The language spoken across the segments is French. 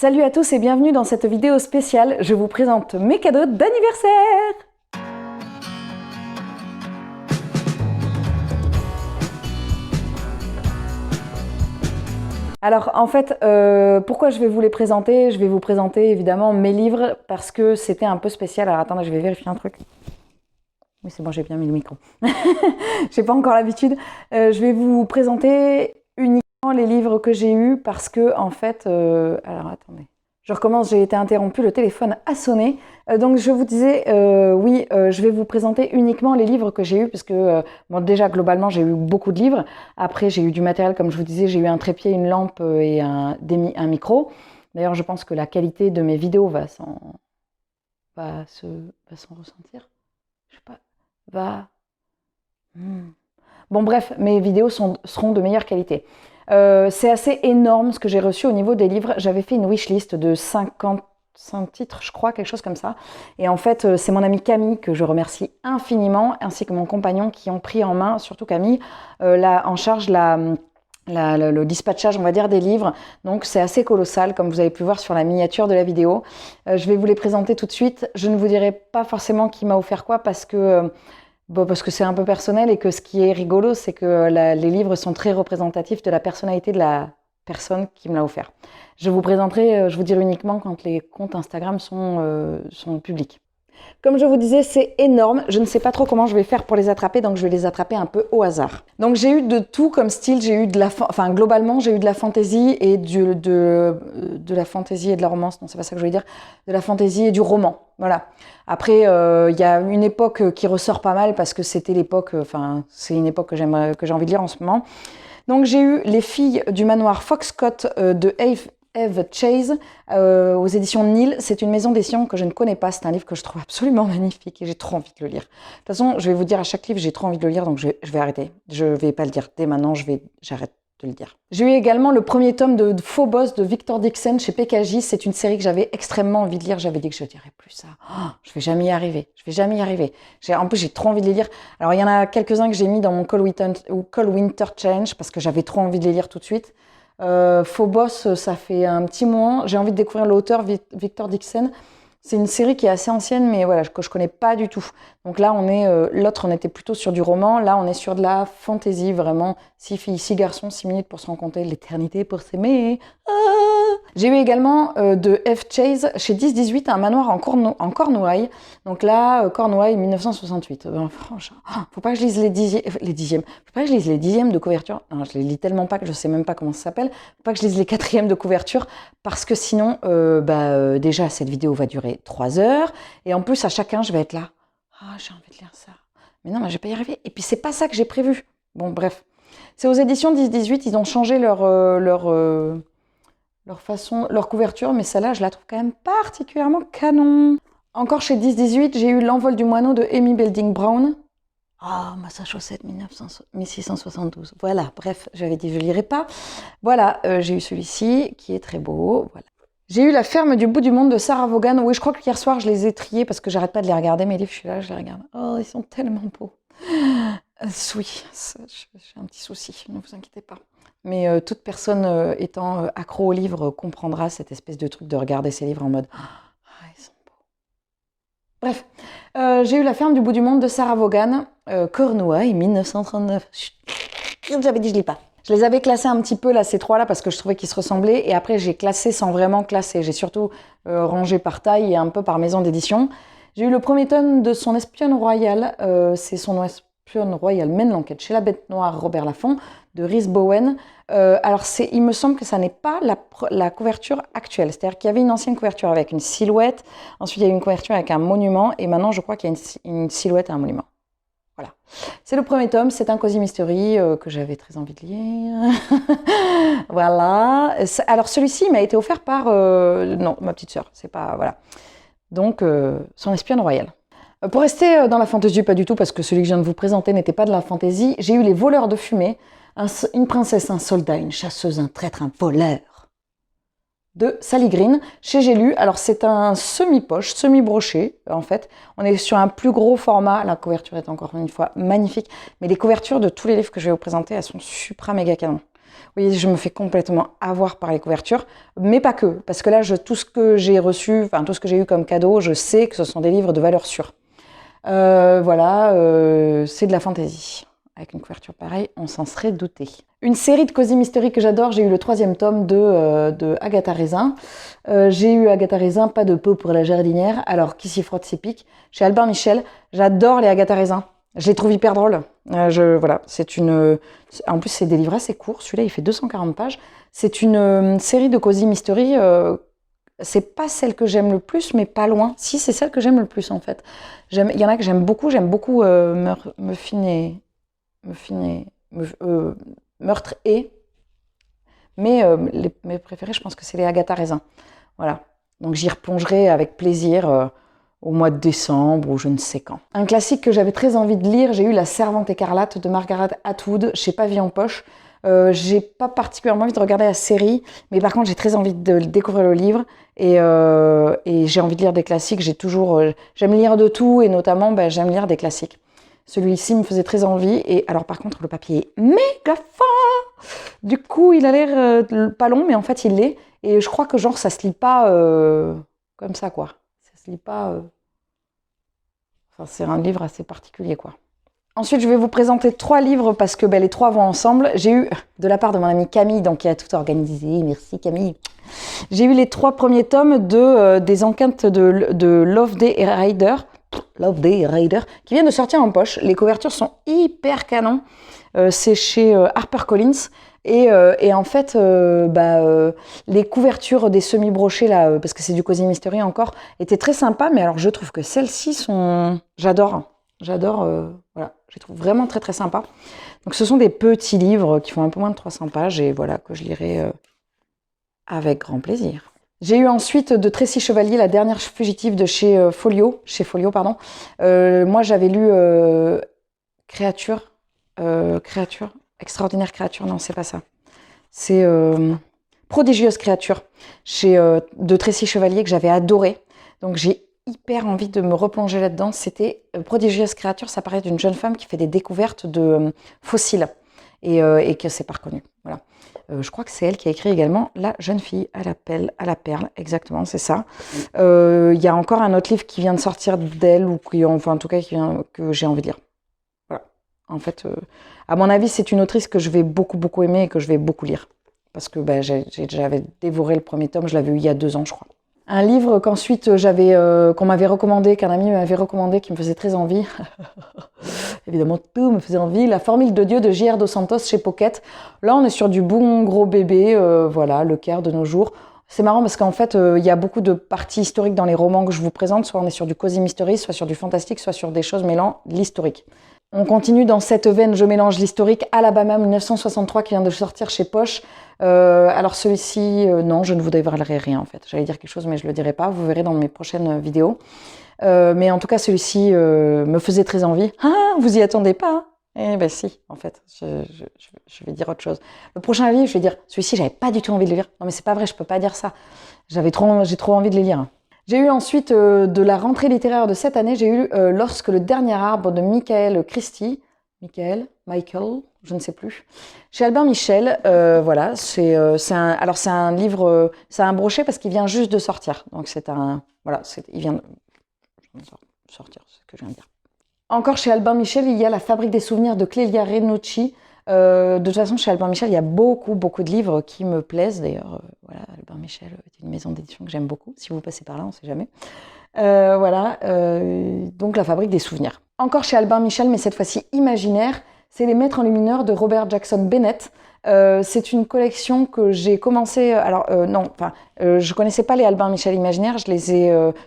Salut à tous et bienvenue dans cette vidéo spéciale. Je vous présente mes cadeaux d'anniversaire. Alors en fait, pourquoi je vais vous les présenter? Je vais vous présenter évidemment mes livres parce que c'était un peu spécial. Alors attendez, je vais vérifier un truc. Oui, c'est bon, j'ai bien mis le micro. J'ai pas encore l'habitude. Je vais vous présenter uniquement les livres que j'ai eus parce que en fait, alors attendez. Je recommence, j'ai été interrompue, le téléphone a sonné. Donc je vous disais, oui, je vais vous présenter uniquement les livres que j'ai eus, parce que bon, déjà globalement j'ai eu beaucoup de livres. Après j'ai eu du matériel, comme je vous disais, j'ai eu un trépied, une lampe et un micro. D'ailleurs je pense que la qualité de mes vidéos va s'en ressentir. Je sais pas, Bon bref, mes vidéos seront de meilleure qualité. C'est assez énorme ce que j'ai reçu au niveau des livres. J'avais fait une wishlist de 55 titres, je crois, quelque chose comme ça. Et en fait, c'est mon amie Camille, que je remercie infiniment, ainsi que mon compagnon, qui ont pris en main, surtout Camille, en charge le dispatchage, on va dire, des livres. Donc c'est assez colossal, comme vous avez pu voir sur la miniature de la vidéo. Je vais vous les présenter tout de suite. Je ne vous dirai pas forcément qui m'a offert quoi, parce que c'est un peu personnel et que ce qui est rigolo, c'est que les livres sont très représentatifs de la personnalité de la personne qui me l'a offert. Je vous présenterai, je vous dirai uniquement quand les comptes Instagram sont publics. Comme je vous disais, c'est énorme. Je ne sais pas trop comment je vais faire pour les attraper, donc je vais les attraper un peu au hasard. Donc j'ai eu de tout comme style. J'ai eu globalement, j'ai eu de la fantaisie et de la fantaisie et de la romance. Non, c'est pas ça que je voulais dire. De la fantaisie et du roman. Voilà. Après, y a une époque qui ressort pas mal parce que c'était l'époque. C'est une époque que j'ai envie de lire en ce moment. Donc j'ai eu Les filles du manoir Foxcott de Eve Chase aux éditions Nil. C'est une maison d'édition que je ne connais pas. C'est un livre que je trouve absolument magnifique et j'ai trop envie de le lire. De toute façon, je vais vous dire à chaque livre, j'ai trop envie de le lire, donc je vais arrêter. Je ne vais pas le dire dès maintenant, j'arrête de le dire. J'ai eu également le premier tome de Phobos de Victor Dixon chez PKJ. C'est une série que j'avais extrêmement envie de lire. J'avais dit que je ne dirais plus ça. Oh, je vais jamais y arriver. Je vais jamais y arriver. En plus, j'ai trop envie de les lire. Alors, il y en a quelques-uns que j'ai mis dans mon Call Winter Challenge parce que j'avais trop envie de les lire tout de suite. Phobos, ça fait un petit moment. J'ai envie de découvrir l'auteur Victor Dixon. C'est une série qui est assez ancienne, mais voilà, que je connais pas du tout. Donc là, l'autre, on était plutôt sur du roman. Là, on est sur de la fantasy, vraiment. 6 filles, 6 garçons, 6 minutes pour se rencontrer, l'éternité pour s'aimer. Ah. J'ai eu également de F. Chase chez 10-18 un manoir en Cornouailles. Donc là, Cornouailles 1968. Franchement, faut pas que je lise les dixièmes. Faut pas que je lise les dixièmes de couverture. Non, je les lis tellement pas que je sais même pas comment ça s'appelle. Faut pas que je lise les quatrièmes de couverture parce que sinon, déjà cette vidéo va durer 3 heures et en plus à chacun je vais être là. Ah, j'ai envie de lire ça. Mais non, mais je vais pas y arriver. Et puis c'est pas ça que j'ai prévu. Bon, bref. C'est aux éditions 10-18, ils ont changé leur couverture, mais celle-là, je la trouve quand même particulièrement canon. Encore chez 10-18, j'ai eu L'envol du moineau de Amy Belding Brown. Ah, Massachusetts 1672. Voilà, bref, j'avais dit je ne lirai pas. Voilà, j'ai eu celui-ci qui est très beau. Voilà. J'ai eu La ferme du bout du monde de Sarah Vaughan. Oui, je crois que hier soir, je les ai triés parce que j'arrête pas de les regarder. Mes livres, je suis là, je les regarde. Oh, ils sont tellement beaux. Oui, j'ai un petit souci, ne vous inquiétez pas. Mais toute personne étant accro aux livres comprendra cette espèce de truc de regarder ces livres en mode ah, ils sont beaux. Bref, j'ai eu La ferme du bout du monde de Sarah Vaughan, Cornouailles 1939. J'avais dit je lis pas. Je les avais classés un petit peu là, ces trois-là, parce que je trouvais qu'ils se ressemblaient. Et après, j'ai classé sans vraiment classer. J'ai surtout rangé par taille et un peu par maison d'édition. J'ai eu le premier tome de Son espionne royale. C'est Son espionne royale mène l'enquête chez la bête noire Robert Laffont de Rhys Bowen. Alors, il me semble que ça n'est pas la couverture actuelle. C'est-à-dire qu'il y avait une ancienne couverture avec une silhouette. Ensuite, il y a eu une couverture avec un monument. Et maintenant, je crois qu'il y a une silhouette et un monument. Voilà. C'est le premier tome, c'est un Cozy Mystery que j'avais très envie de lire. Voilà. Alors celui-ci m'a été offert par... non, ma petite sœur, c'est pas... Voilà. Donc, Son espionne royale. Pour rester dans la fantaisie, pas du tout, parce que celui que je viens de vous présenter n'était pas de la fantaisie, j'ai eu Les voleurs de fumée, une princesse, un soldat, une chasseuse, un traître, un voleur, de Sally Green, chez J'ai lu. Alors c'est un semi-poche, semi-broché en fait. On est sur un plus gros format, la couverture est encore une fois magnifique, mais les couvertures de tous les livres que je vais vous présenter, elles sont supra méga canon. Oui, je me fais complètement avoir par les couvertures, mais pas que, parce que là, tout ce que j'ai reçu, enfin tout ce que j'ai eu comme cadeau, je sais que ce sont des livres de valeur sûre. Voilà, c'est de la fantaisie. Avec une couverture pareille, on s'en serait douté. Une série de cosy mystery que j'adore, j'ai eu le 3e tome de Agatha Raisin. J'ai eu Agatha Raisin, pas de peau pour la jardinière, alors qui s'y frotte s'y pique. Chez Albin Michel, j'adore les Agatha Raisin. Je les trouve hyper drôles. Voilà, en plus, c'est des livres assez courts. Celui-là, il fait 240 pages. C'est une série de cosy mystery. C'est pas celle que j'aime le plus, mais pas loin. Si, c'est celle que j'aime le plus, en fait. Il y en a que j'aime beaucoup. J'aime beaucoup Meurtre et. Mais mes préférés, je pense que c'est les Agatha Raisin. Voilà. Donc j'y replongerai avec plaisir au mois de décembre ou je ne sais quand. Un classique que j'avais très envie de lire, j'ai eu La Servante écarlate de Margaret Atwood chez Pavillon Poche. J'ai pas particulièrement envie de regarder la série, mais par contre j'ai très envie de découvrir le livre et j'ai envie de lire des classiques. J'aime lire de tout et notamment j'aime lire des classiques. Celui-ci me faisait très envie et alors par contre le papier est méga fin. Du coup il a l'air pas long mais en fait il l'est et je crois que genre ça se lit pas comme ça quoi. Ça se lit pas. Enfin c'est un livre assez particulier quoi. Ensuite, je vais vous présenter 3 livres parce que les 3 vont ensemble. J'ai eu, de la part de mon amie Camille, donc qui a tout organisé, merci Camille, j'ai eu les 3 premiers tomes des enquêtes de Loveday et Ryder, qui viennent de sortir en poche. Les couvertures sont hyper canon. C'est chez HarperCollins. Et en fait, les couvertures des semi-brochés, là, parce que c'est du Cozy Mystery encore, étaient très sympas. Mais alors, je trouve que celles-ci sont... J'adore, voilà, je les trouve vraiment très très sympas. Donc ce sont des petits livres qui font un peu moins de 300 pages et voilà, que je lirai avec grand plaisir. J'ai eu ensuite de Tracy Chevalier, La dernière fugitive de chez Folio, pardon. Moi j'avais lu Créature, Extraordinaire créature, non c'est pas ça. C'est Prodigieuse créature de Tracy Chevalier que j'avais adoré. Donc j'ai hyper envie de me replonger là-dedans. C'était Prodigieuse créature, ça paraît d'une jeune femme qui fait des découvertes de fossiles et que c'est pas reconnu. Voilà. Je crois que c'est elle qui a écrit également La jeune fille à la perle, exactement, c'est ça. Il y a encore un autre livre qui vient de sortir d'elle, ou enfin en tout cas que j'ai envie de lire. Voilà. En fait, à mon avis, c'est une autrice que je vais beaucoup beaucoup aimer et que je vais beaucoup lire. Parce que j'avais dévoré le premier tome, je l'avais eu il y a 2 ans, je crois. Un livre qu'ensuite qu'on m'avait recommandé, qu'un ami m'avait recommandé, qui me faisait très envie. Évidemment, tout me faisait envie. La formule de Dieu de J.R. Dos Santos chez Pocket. Là, on est sur du bon gros bébé, voilà, le Caire de nos jours. C'est marrant parce qu'en fait, il y a beaucoup de parties historiques dans les romans que je vous présente. Soit on est sur du cozy mystery, soit sur du fantastique, soit sur des choses mêlant l'historique. On continue dans cette veine, je mélange l'historique. Alabama 1963 qui vient de sortir chez Poche. Alors celui-ci, non, je ne vous dévoilerai rien en fait. J'allais dire quelque chose mais je ne le dirai pas, vous verrez dans mes prochaines vidéos. Mais en tout cas celui-ci me faisait très envie. Ah, vous y attendez pas? Eh ben si, en fait, je vais dire autre chose. Le prochain livre, je vais dire, celui-ci, j'avais pas du tout envie de le lire. Non mais c'est pas vrai, je peux pas dire ça. J'ai trop envie de les lire. J'ai eu ensuite, de la rentrée littéraire de cette année, j'ai eu Lorsque le dernier arbre de Michael Christie. Michael, je ne sais plus. Chez Albin Michel, voilà, c'est un livre, c'est un brochet parce qu'il vient juste de sortir. Donc il vient de sortir, c'est ce que je viens de dire. Encore chez Albin Michel, il y a La fabrique des souvenirs de Clélia Renucci. De toute façon, chez Albin Michel, il y a beaucoup, beaucoup de livres qui me plaisent. D'ailleurs, voilà, Albin Michel est une maison d'édition que j'aime beaucoup. Si vous passez par là, on ne sait jamais. Donc La fabrique des souvenirs. Encore chez Albin Michel, mais cette fois-ci imaginaire, c'est Les Maîtres enlumineurs de Robert Jackson Bennett. C'est une collection que j'ai commencé. Je connaissais pas les Albin Michel imaginaires.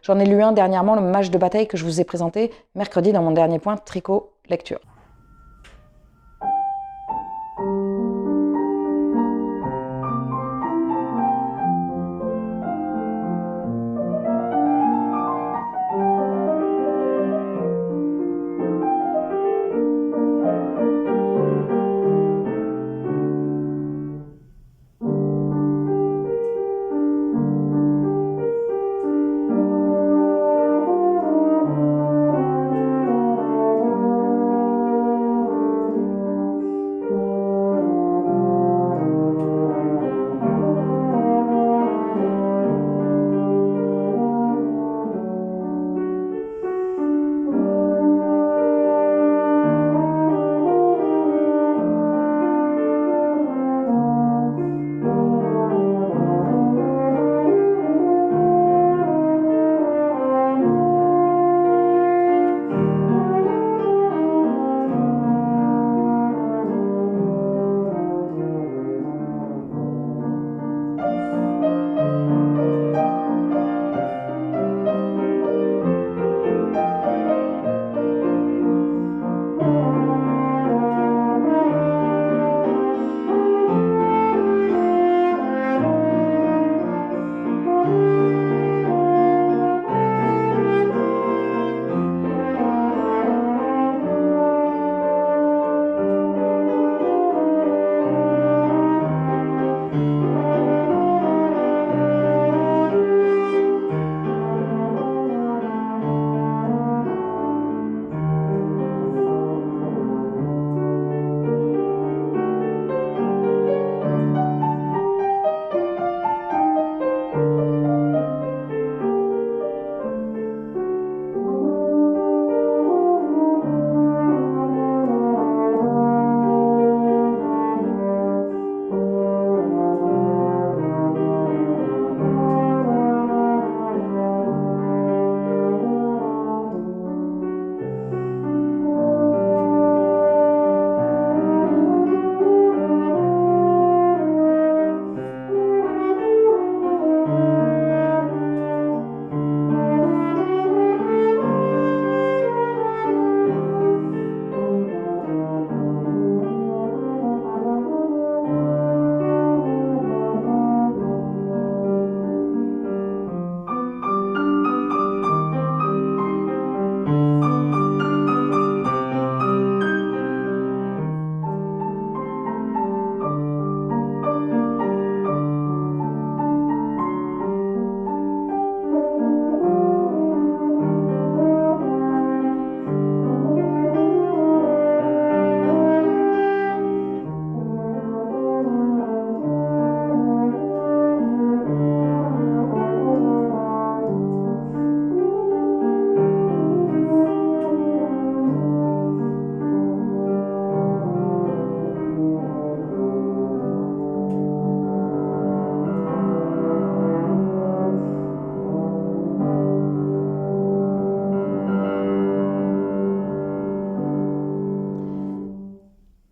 J'en ai lu un dernièrement, Le Mage de bataille, que je vous ai présenté mercredi dans mon dernier point tricot lecture.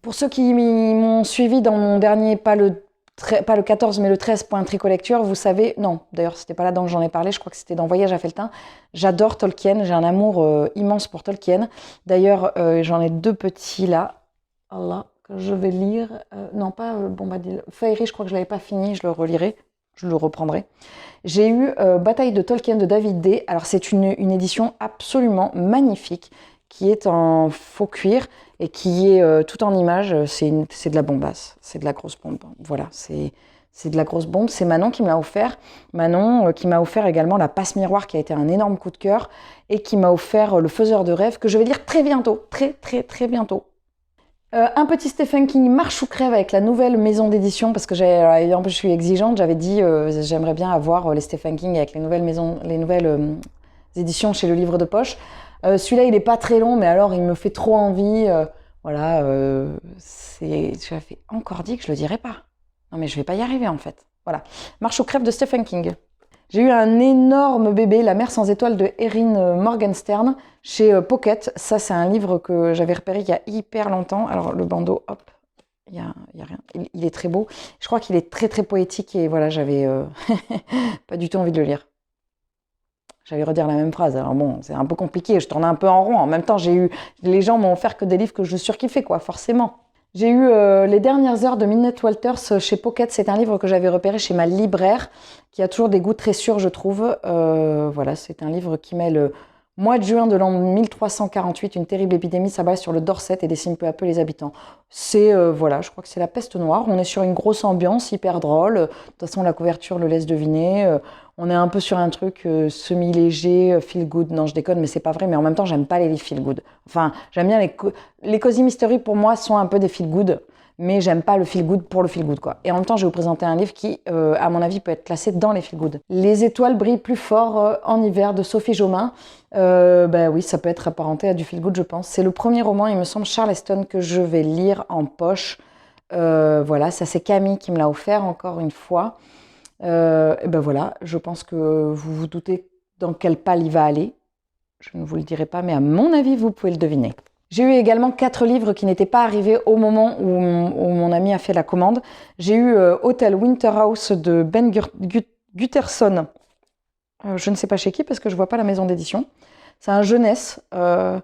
Pour ceux qui m'ont suivi dans mon dernier, pas le 14, mais le 13 point tricot lecture, vous savez, non, d'ailleurs, c'était pas là-dedans que j'en ai parlé, je crois que c'était dans Voyage à Felletin. J'adore Tolkien, j'ai un amour immense pour Tolkien. D'ailleurs, j'en ai 2 petits là, Allah, que je vais lire. Non, pas Bombadil. Fairy, je crois que je l'avais pas fini, je le relirai, je le reprendrai. J'ai eu Bataille de Tolkien de David D. Alors, c'est une édition absolument magnifique, qui est en faux cuir et qui est tout en images. C'est de la bombasse, c'est de la grosse bombe. Voilà, c'est de la grosse bombe. C'est Manon qui me l'a offert. Manon qui m'a offert également la Passe Miroir, qui a été un énorme coup de cœur, et qui m'a offert Le Faiseur de rêves, que je vais lire très bientôt, très bientôt. Un petit Stephen King, Marche ou crève, avec la nouvelle maison d'édition, parce que je suis exigeante, j'avais dit j'aimerais bien avoir les Stephen King avec les nouvelles éditions chez Le Livre de Poche. Celui-là, il n'est pas très long, mais alors il me fait trop envie. Voilà, j'avais encore dit que je le dirais pas. Non, mais je vais pas y arriver en fait. Voilà, Marche aux crèves de Stephen King. J'ai eu un énorme bébé, La mer sans étoiles de Erin Morgenstern, chez Pocket. Ça, c'est un livre que j'avais repéré il y a hyper longtemps. Alors, le bandeau, hop, il y a rien. Il est très beau. Je crois qu'il est très poétique et voilà, j'avais pas du tout envie de le lire. J'allais redire la même phrase. Alors bon, c'est un peu compliqué, je tourne un peu en rond. En même temps, les gens m'ont offert que des livres que je surkiffais, quoi, forcément. J'ai eu Les dernières heures de Minette Walters chez Pocket. C'est un livre que j'avais repéré chez ma libraire, qui a toujours des goûts très sûrs, je trouve. Voilà, c'est un livre qui met le mois de juin de l'an 1348, une terrible épidémie s'abat sur le Dorset et décime peu à peu les habitants. C'est, voilà, je crois que c'est la peste noire. On est sur une grosse ambiance, hyper drôle. De toute façon, la couverture le laisse deviner. On est un peu sur un truc semi-léger, feel good. Non, je déconne, mais c'est pas vrai. Mais en même temps, j'aime pas les livres feel good. Enfin, j'aime bien les cozy mystery, pour moi, sont un peu des feel good. Mais j'aime pas le feel good pour le feel good, quoi. Et en même temps, je vais vous présenter un livre qui, à mon avis, peut être classé dans les feel good. Les étoiles brillent plus fort en hiver, de Sophie Jomain. Oui, ça peut être apparenté à du feel good, je pense. C'est le premier roman, il me semble, Charleston, que je vais lire en poche. Voilà, ça c'est Camille qui me l'a offert encore une fois. Voilà, je pense que vous vous doutez dans quel pal il va aller. Je ne vous le dirai pas, mais à mon avis, vous pouvez le deviner. J'ai eu également 4 livres qui n'étaient pas arrivés au moment où mon ami a fait la commande. J'ai eu Hotel Winterhouse de Ben Gutterson. Je ne sais pas chez qui parce que je ne vois pas la maison d'édition. C'est un jeunesse. Voilà,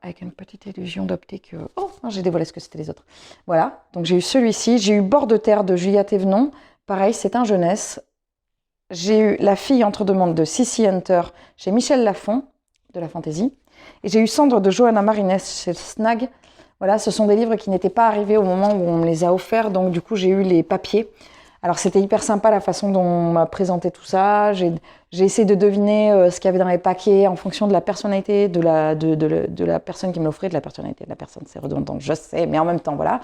avec une petite illusion d'optique. Oh, j'ai dévoilé ce que c'était les autres. Voilà, donc j'ai eu celui-ci. J'ai eu Bord de terre de Julia Thévenon. Pareil, c'est un jeunesse. J'ai eu La fille entre deux mondes de Sissy Hunter chez Michel Lafon, de la fantaisie. Et j'ai eu Cendre de Johanna Marines chez Snag. Voilà, ce sont des livres qui n'étaient pas arrivés au moment où on me les a offerts. Donc du coup, j'ai eu les papiers. Alors c'était hyper sympa la façon dont on m'a présenté tout ça. J'ai essayé de deviner ce qu'il y avait dans les paquets en fonction de la personnalité de la personne qui me l'offrait, de la personnalité de la personne, c'est redondant, je sais, mais en même temps, voilà.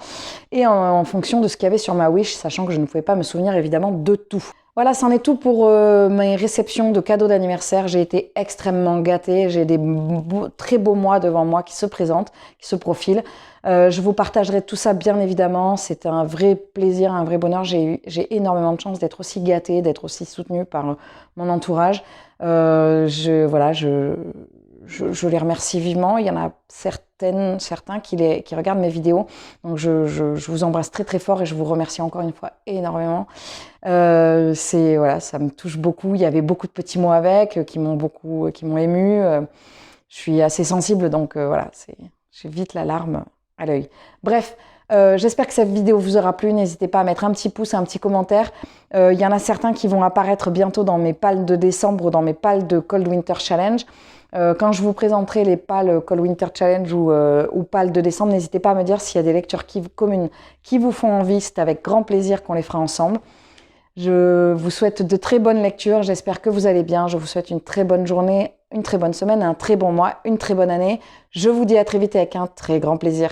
Et en fonction de ce qu'il y avait sur ma Wish, sachant que je ne pouvais pas me souvenir évidemment de tout. Voilà, c'en est tout pour mes réceptions de cadeaux d'anniversaire. J'ai été extrêmement gâtée. J'ai des très beaux mois devant moi qui se présentent, qui se profilent. Je vous partagerai tout ça, bien évidemment. C'est un vrai plaisir, un vrai bonheur. J'ai énormément de chance d'être aussi gâtée, d'être aussi soutenue par mon entourage. Je les remercie vivement. Il y en a certains qui regardent mes vidéos. Donc je vous embrasse très fort et je vous remercie encore une fois énormément. Voilà, ça me touche beaucoup. Il y avait beaucoup de petits mots avec qui m'ont émue. Je suis assez sensible, donc voilà, j'ai vite la larme à l'œil. Bref, j'espère que cette vidéo vous aura plu. N'hésitez pas à mettre un petit pouce, un petit commentaire. Il y en a certains qui vont apparaître bientôt dans mes pales de décembre ou dans mes pales de Cold Winter Challenge. Quand je vous présenterai les pales Cold Winter Challenge ou pales de décembre, n'hésitez pas à me dire s'il y a des lectures communes qui vous font envie. C'est avec grand plaisir qu'on les fera ensemble. Je vous souhaite de très bonnes lectures. J'espère que vous allez bien. Je vous souhaite une très bonne journée, une très bonne semaine, un très bon mois, une très bonne année. Je vous dis à très vite avec un très grand plaisir.